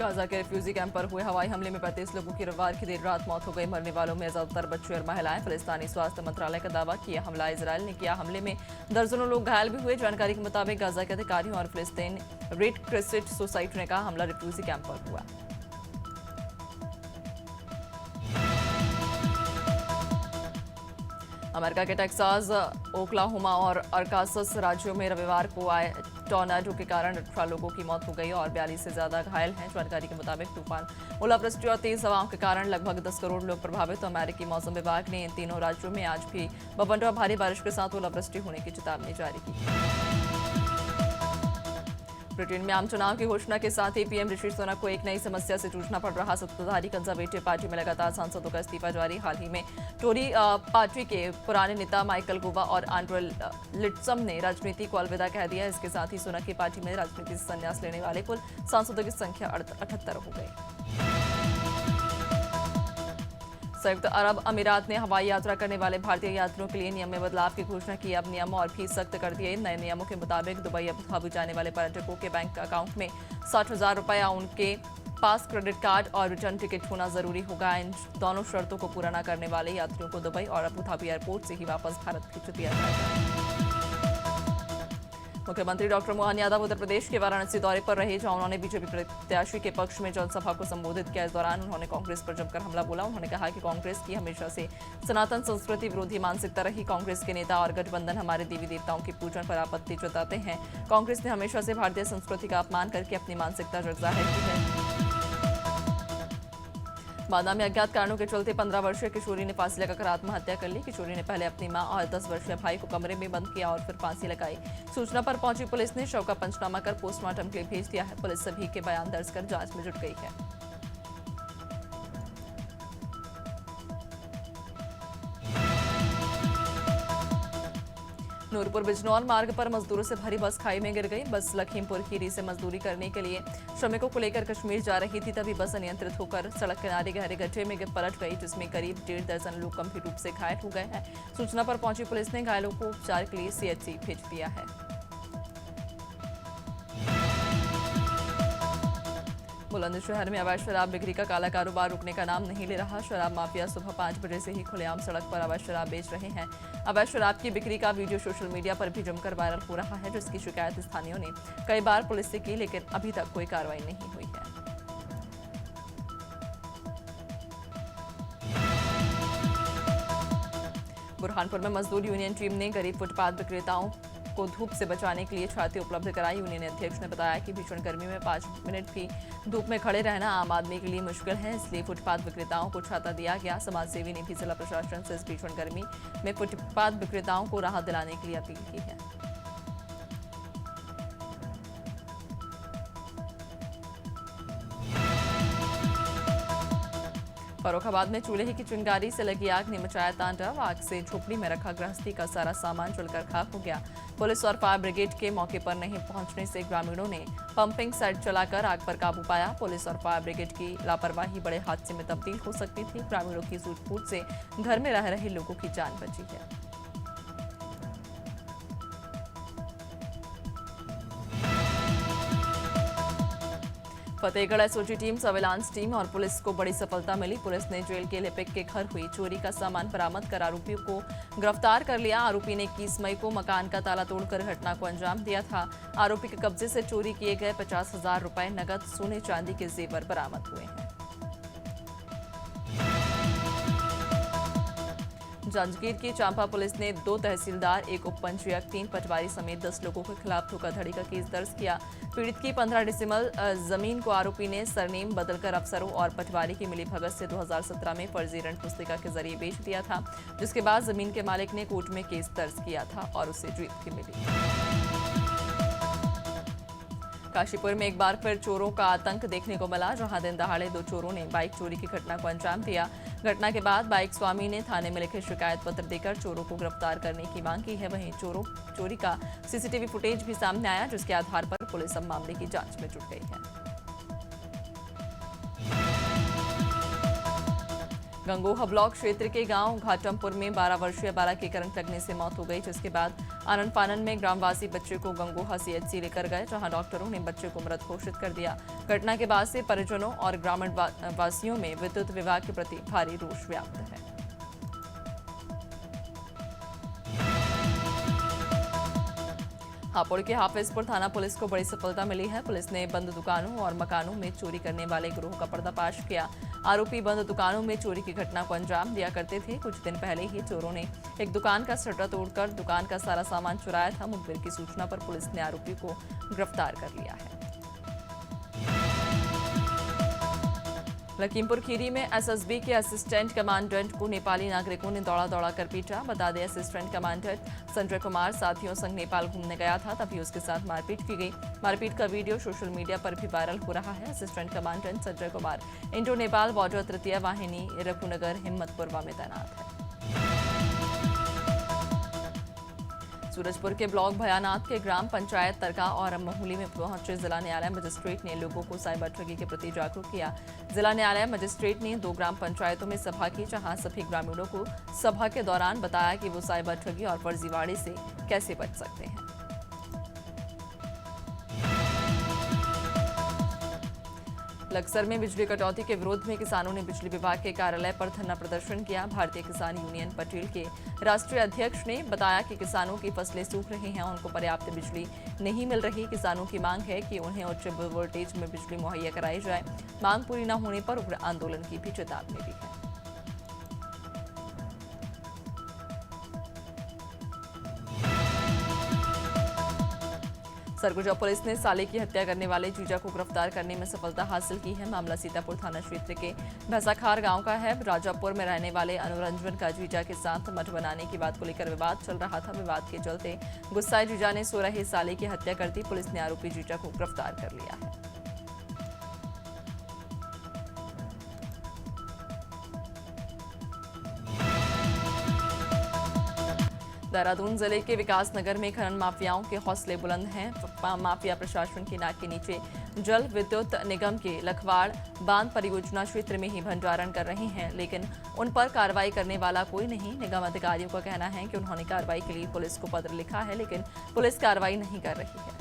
Gaza के refugee camp पर हुए हवाई हमले में 35 लोगों की रविवार की देर रात मौत हो गई। मरने वालों में ज्यादातर बच्चे और महिलाएं। फिलिस्तीनी स्वास्थ्य मंत्रालय का दावा कि यह हमला इजरायल ने किया। हमले में दर्जनों लोग घायल भी हुए। जानकारी के मुताबिक गाजा के अधिकारियों और फिलिस्तीन रेड क्रिसेंट सोसाइटी ने कहा हमला रिफ्यूजी कैंप पर हुआ। अमेरिका के टेक्सास, ओक्लाहोमा और अरकानसास राज्यों में रविवार को आए टॉर्नाडो के कारण 18 लोगों की मौत हो गई और 42 से ज्यादा घायल हैं। जानकारी के मुताबिक तूफान, ओलावृष्टि और तेज हवाओं के कारण लगभग 10 करोड़ लोग प्रभावित। अमेरिकी मौसम विभाग ने इन तीनों राज्यों में आज भी बवंडर और भारी बारिश के साथ ओलावृष्टि होने की चेतावनी जारी की। ब्रिटेन में आम चुनाव की घोषणा के साथ ही पीएम ऋषि सुनक को एक नई समस्या से जूझना पड़ रहा। सत्ताधारी कंजर्वेटिव पार्टी में लगातार सांसदों का इस्तीफा जारी। हाल ही में टोरी पार्टी के पुराने नेता माइकल गोवा और एंड्रे लिट्सम ने राजनीति को अलविदा कह दिया। इसके साथ ही सुनक की पार्टी में राजनीति से संन्यास लेने वाले कुल सांसदों की संख्या 78 हो गई। संयुक्त अरब अमीरात ने हवाई यात्रा करने वाले भारतीय यात्रियों के लिए नियम में बदलाव की घोषणा की। अब नियम और भी सख्त कर दिए। नए नियमों के मुताबिक दुबई अबू धाबी जाने वाले पर्यटकों के बैंक अकाउंट में 60,000 रुपये या उनके पास क्रेडिट कार्ड और रिटर्न टिकट होना जरूरी होगा। इन दोनों शर्तों को पूरा न करने वाले यात्रियों को दुबई और अबू धाबी एयरपोर्ट से ही वापस भारत भेज दिया जाएगा। मुख्यमंत्री डॉक्टर मोहन यादव उत्तर प्रदेश के वाराणसी दौरे पर रहे, जहां उन्होंने बीजेपी प्रत्याशी के पक्ष में जनसभा को संबोधित किया। इस दौरान उन्होंने कांग्रेस पर जमकर हमला बोला। उन्होंने कहा कि कांग्रेस की हमेशा से सनातन संस्कृति विरोधी मानसिकता रही। कांग्रेस के नेता और गठबंधन हमारे देवी देवताओं की पूजन पर आपत्ति जताते हैं। कांग्रेस ने हमेशा से भारतीय संस्कृति का अपमान करके अपनी मानसिकता जाहिर की है। बांदा में अज्ञात कारणों के चलते 15 वर्षीय किशोरी ने फांसी लगाकर आत्महत्या कर ली। किशोरी ने पहले अपनी मां और 10 वर्षीय भाई को कमरे में बंद किया और फिर फांसी लगाई। सूचना पर पहुंची पुलिस ने शव का पंचनामा कर पोस्टमार्टम के लिए भेज दिया है। पुलिस सभी के बयान दर्ज कर जांच में जुट गई है। नूरपुर बिजनौर मार्ग पर मजदूरों से भरी बस खाई में गिर गई। बस लखीमपुर खीरी से मजदूरी करने के लिए श्रमिकों को लेकर कश्मीर जा रही थी, तभी बस अनियंत्रित होकर सड़क किनारे गहरे गड्ढे में पलट गई, जिसमें करीब 1.5 दर्जन लोग गंभीर रूप से घायल हो गए हैं। सूचना पर पहुंची पुलिस ने घायलों को उपचार के लिए सीएचसी भेज दिया है। बुलंदशहर में अवैध शराब बिक्री का काला कारोबार रुकने का नाम नहीं ले रहा। शराब माफिया सुबह 5 बजे से ही खुलेआम सड़क पर अवैध शराब बेच रहे हैं। अवैध शराब की बिक्री का वीडियो सोशल मीडिया पर भी जमकर वायरल हो रहा है, जिसकी शिकायत स्थानीयों ने कई बार पुलिस से की, लेकिन अभी तक कोई कार्रवाई नहीं हुई है। बुरहानपुर में मजदूर यूनियन टीम ने गरीब फुटपाथ विक्रेताओं को धूप से बचाने के लिए छाते उपलब्ध कराई। यूनियन अध्यक्ष ने बताया कि भीषण गर्मी में 5 मिनट भी धूप में खड़े रहना आम आदमी के लिए मुश्किल है, इसलिए फुटपाथ विक्रेताओं को छाता दिया गया। समाजसेवी ने भी जिला प्रशासन से इस भीषण गर्मी में फुटपाथ विक्रेताओं को राहत दिलाने के लिए अपील की है। फर्रुखाबाद में चूल्हे की चिंगारी से लगी आग ने मचाया तांडव। आग से झोपड़ी में रखा गृहस्थी का सारा सामान जलकर खाक हो गया। पुलिस और फायर ब्रिगेड के मौके पर नहीं पहुंचने से ग्रामीणों ने पंपिंग सेट चलाकर आग पर काबू पाया। पुलिस और फायर ब्रिगेड की लापरवाही बड़े हादसे में तब्दील हो सकती थी। ग्रामीणों की सूझबूझ से घर में रह रहे लोगों की जान बची है। Fatehgarh SOG team, surveillance team और पुलिस को बड़ी सफलता मिली। पुलिस ने जेल के लिपिक के घर हुई चोरी का सामान बरामद कर आरोपियों को गिरफ्तार कर लिया। आरोपी ने 21 मई को मकान का ताला तोड़कर घटना को अंजाम दिया था। आरोपी के कब्जे से चोरी किए गए 50,000 रुपए नकद, सोने चांदी के जेवर बरामद हुए हैं। जांजगीर की चांपा पुलिस ने 2 तहसीलदार, 1 उपपंजीयक, 3 पटवारी समेत 10 लोगों के खिलाफ धोखाधड़ी का केस दर्ज किया। पीड़ित की 15 डिसिमल जमीन को आरोपी ने सरनेम बदलकर अफसरों और पटवारी की मिलीभगत से 2017 में फर्जी ऋण पुस्तिका के जरिए बेच दिया था, जिसके बाद जमीन के मालिक ने कोर्ट में केस दर्ज किया था और उसे जीत भी मिली। काशीपुर में एक बार फिर चोरों का आतंक देखने को मिला, जहां दिन दहाड़े 2 चोरों ने बाइक चोरी की घटना को अंजाम दिया। घटना के बाद बाइक स्वामी ने थाने में लिखे शिकायत पत्र देकर चोरों को गिरफ्तार करने की मांग की है। वहीं चोरी का सीसीटीवी फुटेज भी सामने आया, जिसके आधार पर पुलिस अब मामले की जांच में जुट गई है। गंगोहा ब्लॉक क्षेत्र के गांव घाटमपुर में 12 वर्षीय बालक की करंट लगने से मौत हो गई, जिसके बाद आनन फानन में ग्रामवासी बच्चे को गंगोहा सीएचसी लेकर गए, जहां डॉक्टरों ने बच्चे को मृत घोषित कर दिया। घटना के बाद से परिजनों और ग्रामीण वासियों में विद्युत विभाग के प्रति भारी रोष व्याप्त है। हापुड़ के हाफिजपुर थाना पुलिस को बड़ी सफलता मिली है। पुलिस ने बंद दुकानों और मकानों में चोरी करने वाले गिरोह का पर्दाफाश किया। आरोपी बंद दुकानों में चोरी की घटना को अंजाम दिया करते थे। कुछ दिन पहले ही चोरों ने एक दुकान का शटर तोड़कर दुकान का सारा सामान चुराया था। मुखबिर की सूचना पर पुलिस ने आरोपी को गिरफ्तार कर लिया है। लखीमपुर खीरी में एसएसबी के असिस्टेंट कमांडेंट को नेपाली नागरिकों ने दौड़ा कर पीटा। बता दें, असिस्टेंट कमांडेंट संजय कुमार साथियों संग नेपाल घूमने गया था, तभी उसके साथ मारपीट की गई। मारपीट का वीडियो सोशल मीडिया पर भी वायरल हो रहा है। Assistant commandant Sanjay Kumar Indo Nepal border तृतीय वाहिनी रघुनगर हिम्मतपुरवा में तैनात है। सूरजपुर के ब्लॉक भयानाथ के ग्राम पंचायत तरका और महुली में पहुंचे जिला न्यायालय मजिस्ट्रेट ने लोगों को साइबर ठगी के प्रति जागरूक किया। जिला न्यायालय मजिस्ट्रेट ने 2 ग्राम पंचायतों में सभा की, जहां सभी ग्रामीणों को सभा के दौरान बताया कि वो साइबर ठगी और फर्जीवाड़े से कैसे बच सकते हैं। लक्सर में बिजली कटौती के विरोध में किसानों ने बिजली विभाग के कार्यालय पर धरना प्रदर्शन किया। भारतीय किसान यूनियन पटेल के राष्ट्रीय अध्यक्ष ने बताया कि किसानों की फसलें सूख रही हैं, उनको पर्याप्त बिजली नहीं मिल रही। किसानों की मांग है कि उन्हें उच्च वोल्टेज में बिजली मुहैया कराई जाए। मांग पूरी न होने पर उग्र आंदोलन की भी चेतावनी दी है। सरगुजा पुलिस ने साले की हत्या करने वाले जीजा को गिरफ्तार करने में सफलता हासिल की है। मामला सीतापुर थाना क्षेत्र के भैंसाखार गांव का है। राजापुर में रहने वाले अनुरंजन का जीजा के साथ मठ बनाने की बात को लेकर विवाद चल रहा था। विवाद के चलते गुस्साए जीजा ने सो रहे साले की हत्या कर दी। पुलिस ने आरोपी जीजा को गिरफ्तार कर लिया है। देहरादून जिले के विकास नगर में खनन माफियाओं के हौसले बुलंद हैं। माफिया प्रशासन की नाक के नीचे जल विद्युत निगम के लखवाड़ बांध परियोजना क्षेत्र में ही भंडारण कर रहे हैं, लेकिन उन पर कार्रवाई करने वाला कोई नहीं। निगम अधिकारियों का कहना है कि उन्होंने कार्रवाई के लिए पुलिस को पत्र लिखा है, लेकिन पुलिस कार्रवाई नहीं कर रही है।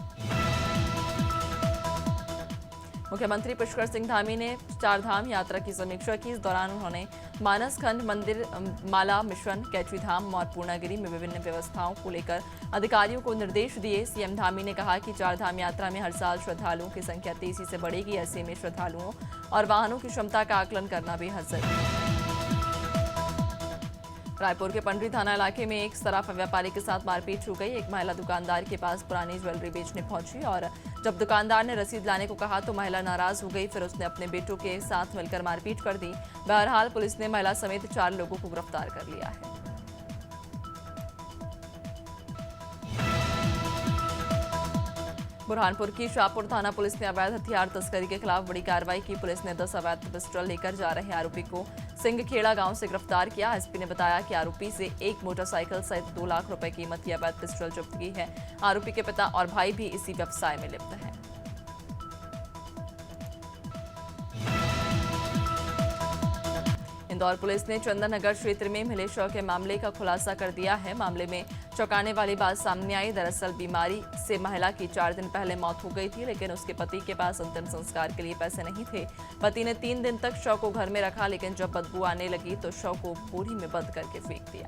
मुख्यमंत्री पुष्कर सिंह धामी ने 4 धाम यात्रा की समीक्षा की। इस दौरान उन्होंने मानस खंड मंदिर, माला मिशन, कैची धाम और पूर्णागिरी में विभिन्न व्यवस्थाओं को लेकर अधिकारियों को निर्देश दिए। सीएम धामी ने कहा कि 4 धाम यात्रा में हर साल श्रद्धालुओं की संख्या तेजी से बढ़ेगी। ऐसे में श्रद्धालुओं और वाहनों की क्षमता का आकलन करना बेहद जरूरी है। रायपुर के पंडरी थाना इलाके में एक सराफा व्यापारी के साथ मारपीट हो गई। एक महिला दुकानदार के पास पुरानी ज्वेलरी बेचने पहुंची और जब दुकानदार ने रसीद लाने को कहा तो महिला नाराज हो गई। फिर उसने अपने बेटों के साथ मिलकर मारपीट कर दी। बहरहाल पुलिस ने महिला समेत 4 लोगों को गिरफ्तार कर लिया है। बुरहानपुर की शाहपुर थाना पुलिस ने अवैध हथियार तस्करी के खिलाफ बड़ी कार्रवाई की। पुलिस ने 10 अवैध पिस्टल लेकर जा रहे आरोपी को सिंहखेड़ा गांव से गिरफ्तार किया। एसपी ने बताया कि आरोपी से एक मोटरसाइकिल सहित 2 लाख रुपए कीमत की अवैध पिस्टल जब्त की है। आरोपी के पिता और भाई भी इसी व्यवसाय में लिप्त हैं। इंदौर पुलिस ने चंदन नगर क्षेत्र में मिले शव के मामले का खुलासा कर दिया है। मामले में चौंकाने वाली बात सामने आई। दरअसल बीमारी से महिला की 4 दिन पहले मौत हो गई थी, लेकिन उसके पति के पास अंतिम संस्कार के लिए पैसे नहीं थे। पति ने 3 दिन तक शव को घर में रखा, लेकिन जब बदबू आने लगी तो शव को बोरी में बंद करके फेंक दिया।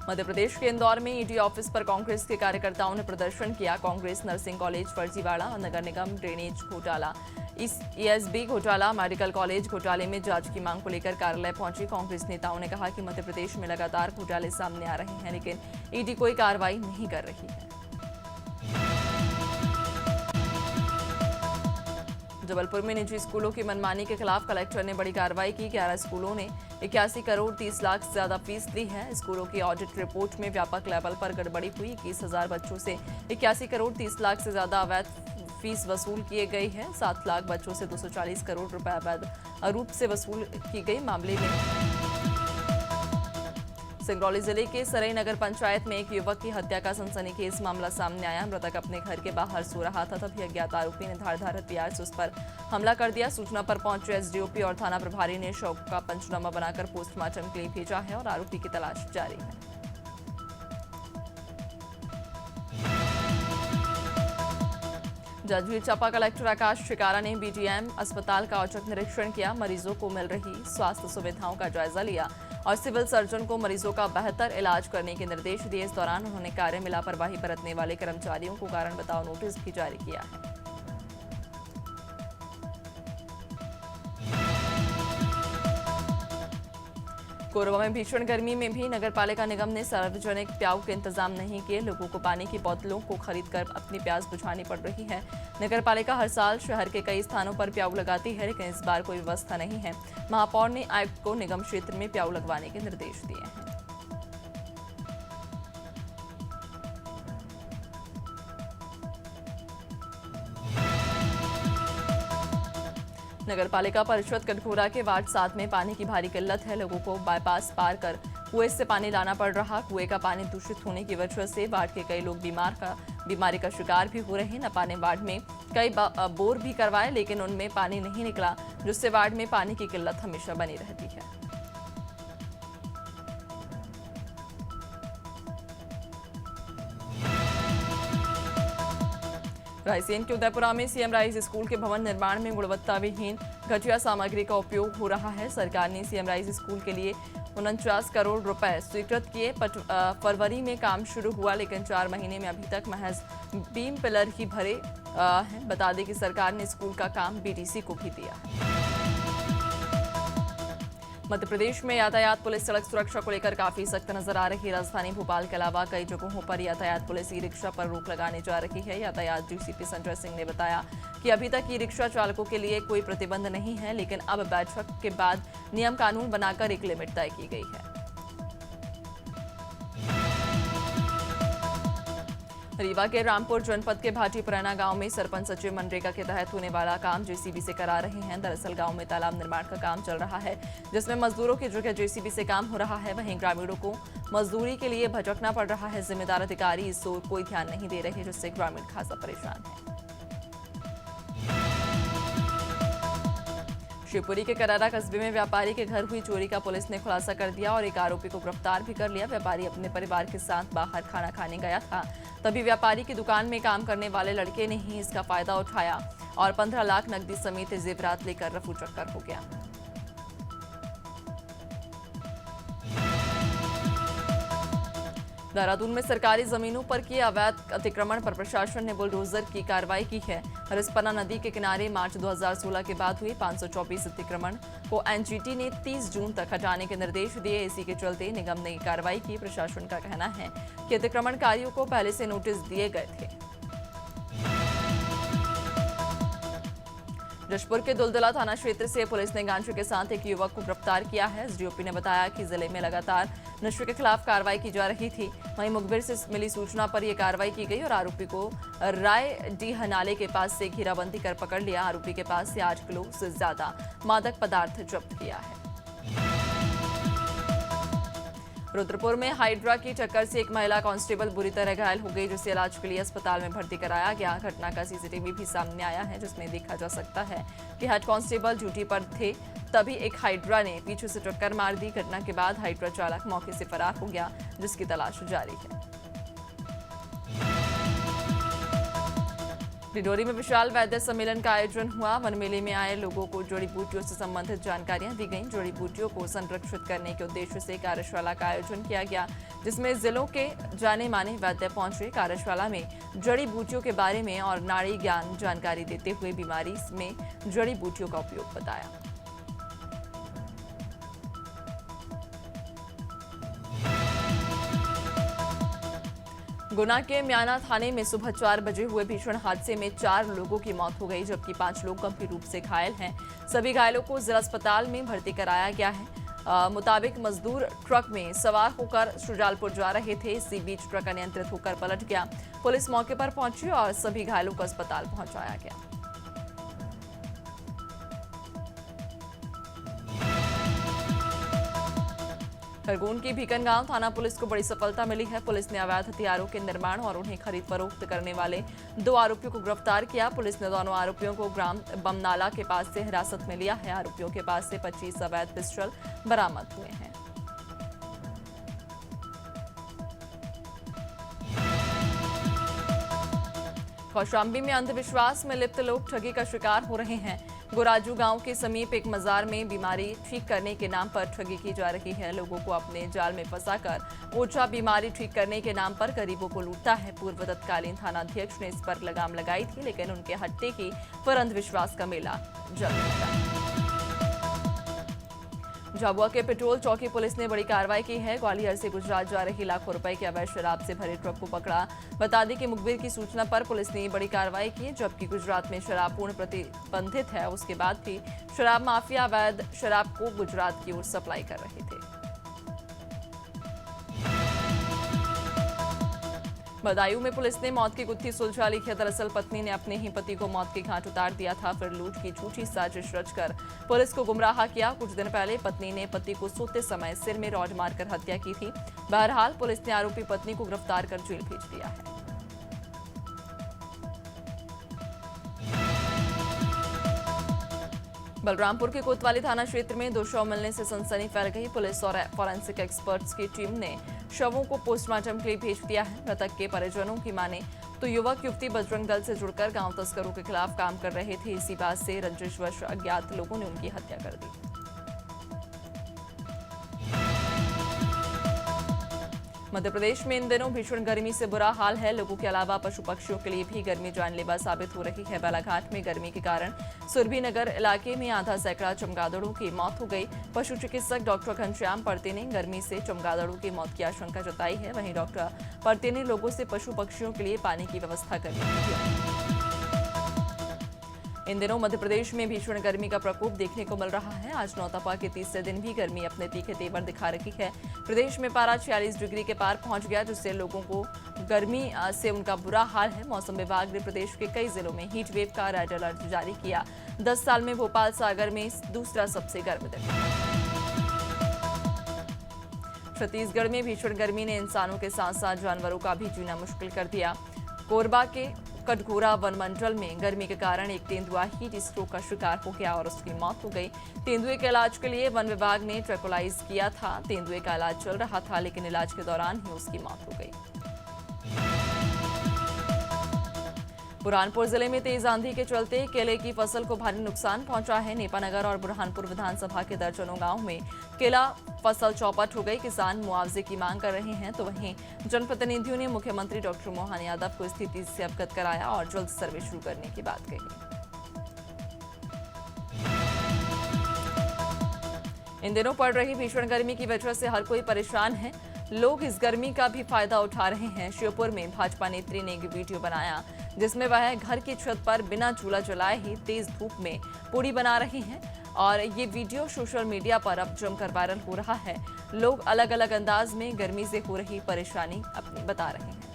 मध्य प्रदेश के इंदौर में ईडी ऑफिस पर कांग्रेस के कार्यकर्ताओं ने प्रदर्शन किया। कांग्रेस नर्सिंग कॉलेज फर्जीवाड़ा और नगर निगम ड्रेनेज घोटाला, ईएसबी घोटाला, मेडिकल कॉलेज घोटाले में जांच की मांग को लेकर कार्यालय पहुंची। कांग्रेस नेताओं ने कहा कि मध्य प्रदेश में लगातार घोटाले सामने आ रहे हैं, लेकिन ईडी कोई कार्रवाई नहीं कर रही है। जबलपुर में निजी स्कूलों की मनमानी के खिलाफ कलेक्टर ने बड़ी कार्रवाई की। 11 स्कूलों ने 81 करोड़ 30 लाख से ज्यादा फीस ली है। स्कूलों की ऑडिट रिपोर्ट में व्यापक लेवल पर गड़बड़ी हुई। 21,000 बच्चों से 81 करोड़ 30 लाख से ज्यादा अवैध फीस वसूल किए गई है। 7 लाख बच्चों से 240 करोड़ रुपए अवैध रूप से वसूल की गई। मामले में सिंगरौली जिले के सरई नगर पंचायत में एक युवक की हत्या का सनसनीखेज मामला सामने आया। मृतक अपने घर के बाहर सो रहा था, तभी अज्ञात आरोपी ने धारदार हथियार से उस पर हमला कर दिया। सूचना पर पहुंचे एसडीओपी और थाना प्रभारी ने शव का पंचनामा बनाकर पोस्टमार्टम के लिए भेजा है और आरोपी की तलाश जारी है। जांजगीर चांपा कलेक्टर आकाश शिकारा ने बीजीएम अस्पताल का औचक निरीक्षण किया। मरीजों को मिल रही स्वास्थ्य सुविधाओं का जायजा लिया और सिविल सर्जन को मरीजों का बेहतर इलाज करने के निर्देश दिए। इस दौरान उन्होंने कार्य में लापरवाही बरतने वाले कर्मचारियों को कारण बताओ नोटिस भी जारी किया है। कोरबा में भीषण गर्मी में भी नगरपालिका निगम ने सार्वजनिक प्याऊ के इंतजाम नहीं किए। लोगों को पानी की बोतलों को खरीदकर अपनी प्यास बुझानी पड़ रही है। नगरपालिका हर साल शहर के कई स्थानों पर प्याऊ लगाती है, लेकिन इस बार कोई व्यवस्था नहीं है। महापौर ने आयुक्त को निगम क्षेत्र में प्याऊ लगवाने के निर्देश दिए हैं। नगरपालिका परिषद कटघोरा के वार्ड 7 में पानी की भारी किल्लत है। लोगों को बाईपास पार कर कुएं से पानी लाना पड़ रहा। कुएं का पानी दूषित होने की वजह से वार्ड के कई लोग बीमारी का शिकार भी हो रहे हैं। नपाने वार्ड में कई बोर भी करवाए, लेकिन उनमें पानी नहीं निकला, जिससे वार्ड में पानी की किल्लत हमेशा बनी रहती है। रायसेन के उदयपुरा में सीएम राइज स्कूल के भवन निर्माण में गुणवत्ता विहीन घटिया सामग्री का उपयोग हो रहा है। सरकार ने सीएम राइज स्कूल के लिए 49 करोड़ रुपए स्वीकृत किए। फरवरी में काम शुरू हुआ, लेकिन 4 महीने में अभी तक महज बीम पिलर ही भरे हैं। बता दें कि सरकार ने स्कूल का काम बीटीसी को भी दिया है। मध्य प्रदेश में यातायात पुलिस सड़क सुरक्षा को लेकर काफी सख्त नजर आ रही है। राजधानी भोपाल के अलावा कई जगहों पर यातायात पुलिस ई रिक्शा पर रोक लगाने जा रही है। यातायात डीसीपी संजय सिंह ने बताया कि अभी तक ई रिक्शा चालकों के लिए कोई प्रतिबंध नहीं है, लेकिन अब बैठक के बाद नियम कानून बनाकर एक लिमिट तय की गई है। रीवा के रामपुर जनपद के भाटी पुराना गांव में सरपंच सचिव मनरेगा के तहत होने वाला काम जेसीबी से करा रहे हैं। दरअसल गांव में तालाब निर्माण का काम चल रहा है, जिसमें मजदूरों की जगह जेसीबी से काम हो रहा है। वहीं ग्रामीणों को मजदूरी के लिए भटकना पड़ रहा है। जिम्मेदार अधिकारी इस ओर कोई ध्यान नहीं दे रहे, जिससे ग्रामीण खासा परेशान है। शिवपुरी के करारा कस्बे में व्यापारी के घर हुई चोरी का पुलिस ने खुलासा कर दिया और एक आरोपी को गिरफ्तार भी कर लिया। व्यापारी अपने परिवार के साथ बाहर खाना खाने गया था, तभी व्यापारी की दुकान में काम करने वाले लड़के ने ही इसका फायदा उठाया और 15 लाख नकदी समेत जेवरात लेकर रफू चक्कर हो गया। देहरादून में सरकारी जमीनों पर किए अवैध अतिक्रमण पर प्रशासन ने बुलडोजर की कार्रवाई की है। रिस्पना नदी के किनारे मार्च 2016 के बाद हुए 524 अतिक्रमण को एनजीटी ने 30 जून तक हटाने के निर्देश दिए। इसी के चलते निगम ने कार्रवाई की। प्रशासन का कहना है कि अतिक्रमणकारियों को पहले से नोटिस दिए गए थे। जशपुर के दुलदुला थाना क्षेत्र से पुलिस ने गांजे के साथ एक युवक को गिरफ्तार किया है। एसडीओपी ने बताया कि जिले में लगातार नशे के खिलाफ कार्रवाई की जा रही थी। वहीं मुखबिर से मिली सूचना पर यह कार्रवाई की गई और आरोपी को राय डीह नाले के पास से घेराबंदी कर पकड़ लिया। आरोपी के पास से 8 किलो से ज्यादा मादक पदार्थ जब्त किया है। रुद्रपुर में हाइड्रा की टक्कर से एक महिला कांस्टेबल बुरी तरह घायल हो गई, जिसे इलाज के लिए अस्पताल में भर्ती कराया गया। घटना का सीसीटीवी भी सामने आया है, जिसमें देखा जा सकता है कि हेड कांस्टेबल ड्यूटी पर थे, तभी एक हाइड्रा ने पीछे से टक्कर मार दी। घटना के बाद हाइड्रा चालक मौके से फरार हो गया, जिसकी तलाश जारी है। डिडोरी में विशाल वैद्य सम्मेलन का आयोजन हुआ। वन मेले में आए लोगों को जड़ी बूटियों से संबंधित जानकारियां दी गईं। जड़ी बूटियों को संरक्षित करने के उद्देश्य से कार्यशाला का आयोजन किया गया, जिसमें जिलों के जाने माने वैद्य पहुंचे। कार्यशाला में जड़ी बूटियों के बारे में और नाड़ी ज्ञान जानकारी देते हुए बीमारी में जड़ी बूटियों का उपयोग बताया। गुना के म्याना थाने में सुबह 4 बजे हुए भीषण हादसे में 4 लोगों की मौत हो गई, जबकि 5 लोग गंभीर रूप से घायल हैं। सभी घायलों को जिला अस्पताल में भर्ती कराया गया है। मुताबिक मजदूर ट्रक में सवार होकर शुजालपुर जा रहे थे। इसी बीच ट्रक अनियंत्रित होकर पलट गया। पुलिस मौके पर पहुंची और सभी घायलों को अस्पताल पहुंचाया गया। खरगोन की भीकनगांव थाना पुलिस को बड़ी सफलता मिली है। पुलिस ने अवैध हथियारों के निर्माण और उन्हें खरीद फरोख्त करने वाले 2 आरोपियों को गिरफ्तार किया। पुलिस ने दोनों आरोपियों को ग्राम बमनाला के पास से हिरासत में लिया है। आरोपियों के पास से 25 अवैध पिस्टल बरामद हुए हैं। कौशाम्बी में अंधविश्वास में लिप्त लोग ठगी का शिकार हो रहे हैं। गोराजू गांव के समीप एक मजार में बीमारी ठीक करने के नाम पर ठगी की जा रही है। लोगों को अपने जाल में फंसाकर ओझा बीमारी ठीक करने के नाम पर गरीबों को लूटता है। पूर्व तत्कालीन थानाध्यक्ष ने इस पर लगाम लगाई थी, लेकिन उनके हट्टे की पर अंधविश्वास का मेला जम गया। झाबुआ के पेट्रोल चौकी पुलिस ने बड़ी कार्रवाई की है। ग्वालियर से गुजरात जा रही लाखों रुपए के अवैध शराब से भरे ट्रक को पकड़ा। बता दें कि मुखबिर की सूचना पर पुलिस ने बड़ी कार्रवाई की, जबकि गुजरात में शराब पूर्ण प्रतिबंधित है। उसके बाद भी शराब माफिया अवैध शराब को गुजरात की ओर सप्लाई कर रहे थे। बदायूं में पुलिस ने मौत की गुत्थी सुलझा ली है। दरअसल पत्नी ने अपने ही पति को मौत के घाट उतार दिया था, फिर लूट की झूठी साजिश रचकर पुलिस को गुमराह किया। कुछ दिन पहले पत्नी ने पति को सोते समय सिर में रॉड मारकर हत्या की थी। बहरहाल पुलिस ने आरोपी पत्नी को गिरफ्तार कर जेल भेज दिया है। बलरामपुर के कोतवाली थाना क्षेत्र में 2 शव मिलने से सनसनी फैल गई। पुलिस और फॉरेंसिक एक्सपर्ट्स की टीम ने शवों को पोस्टमार्टम के लिए भेज दिया है। मृतक के परिजनों की माने तो युवक युवती बजरंग दल से जुड़कर गांव तस्करों के खिलाफ काम कर रहे थे। इसी बात से रंजिशवश अज्ञात लोगों ने उनकी हत्या कर दी। मध्य प्रदेश में इन दिनों भीषण गर्मी से बुरा हाल है। लोगों के अलावा पशु पक्षियों के लिए भी गर्मी जानलेवा साबित हो रही है। बालाघाट में गर्मी के कारण सुरभि नगर इलाके में आधा सैकड़ा चमगादड़ों की मौत हो गई। पशु चिकित्सक डॉक्टर घनश्याम पर्ते ने गर्मी से चमगादड़ों की मौत की आशंका जताई है। वहीं डॉक्टर पर्ते ने लोगों से पशु पक्षियों के लिए पानी की व्यवस्था करने की है। इन दिनों मध्य प्रदेश में भीषण गर्मी का प्रकोप देखने को मिल रहा है। आज नौतपा के तीसरे दिन भी गर्मी अपने तीखे तेवर दिखा रही है। प्रदेश में पारा 46 डिग्री के पार पहुंच गया, जिससे लोगों को गर्मी से उनका बुरा हाल है। मौसम विभाग ने प्रदेश के कई जिलों में हीट वेव का रेड अलर्ट जारी किया। 10 साल में भोपाल सागर में दूसरा सबसे गर्म दिन। छत्तीसगढ़ में भीषण गर्मी ने इंसानों के साथ साथ जानवरों का भी जीना मुश्किल कर दिया। कोरबा के कटघोरा वन मंडल में गर्मी के कारण एक तेंदुआ हीट स्ट्रोक का शिकार हो गया और उसकी मौत हो गई। तेंदुए के इलाज के लिए वन विभाग ने ट्रैंक्विलाइज किया था। तेंदुए का इलाज चल रहा था, लेकिन इलाज के दौरान ही उसकी मौत हो गई। बुरहानपुर जिले में तेज आंधी के चलते केले की फसल को भारी नुकसान पहुंचा है। नेपानगर और बुरहानपुर विधानसभा के दर्जनों गांव में केला फसल चौपट हो गई। किसान मुआवजे की मांग कर रहे हैं, तो वहीं जनप्रतिनिधियों ने मुख्यमंत्री डॉक्टर मोहन यादव को स्थिति से अवगत कराया और जल्द सर्वे शुरू करने की बात कही। इन दिनों पड़ रही भीषण गर्मी की वजह से हर कोई परेशान है। लोग इस गर्मी का भी फायदा उठा रहे हैं। श्योपुर में भाजपा नेत्री ने एक वीडियो बनाया, जिसमें वह घर की छत पर बिना चूल्हा जलाए ही तेज धूप में पूड़ी बना रही हैं और ये वीडियो सोशल मीडिया पर अब जमकर वायरल हो रहा है। लोग अलग अलग अंदाज में गर्मी से हो रही परेशानी अपनी बता रहे हैं।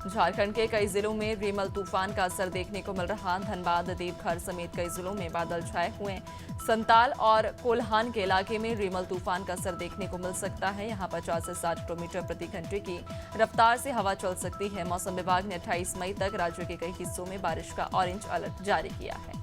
झारखंड के कई जिलों में रेमल तूफान का असर देखने को मिल रहा। धनबाद, देवघर समेत कई जिलों में बादल छाए हुए हैं। संताल और कोल्हान के इलाके में रेमल तूफान का असर देखने को मिल सकता है। यहां 50 से 60 किलोमीटर प्रति घंटे की रफ्तार से हवा चल सकती है। मौसम विभाग ने 28 मई तक राज्य के कई हिस्सों में बारिश का ऑरेंज अलर्ट जारी किया है।